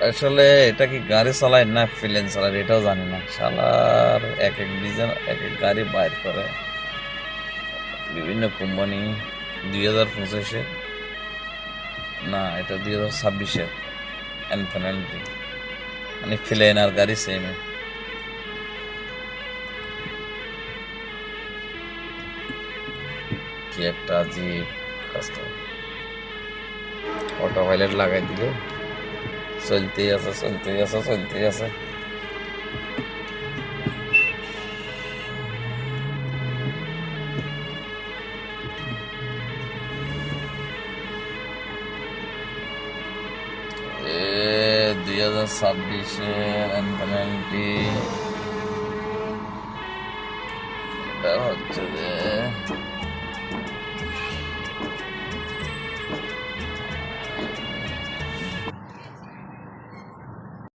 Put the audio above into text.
আসলে এটা কি গাড়ি চালায় না প্লেন চালায় এটাও জানি না, শালার এক এক ডিজাইন এক এক গাড়ি বাইর করে বিভিন্ন কোম্পানি। 2025-এ, না এটা 2026-এর ইনফিনিটি, মানে প্লেন আর গাড়ি সেম। কি একটা আজীব কাস্টম, অটো পাইলট লাগাই দিলে চলতেই আছে চলতেই আছে চলতেই আছে। এ 2026-এর ইনফিনিটি হচ্ছে যে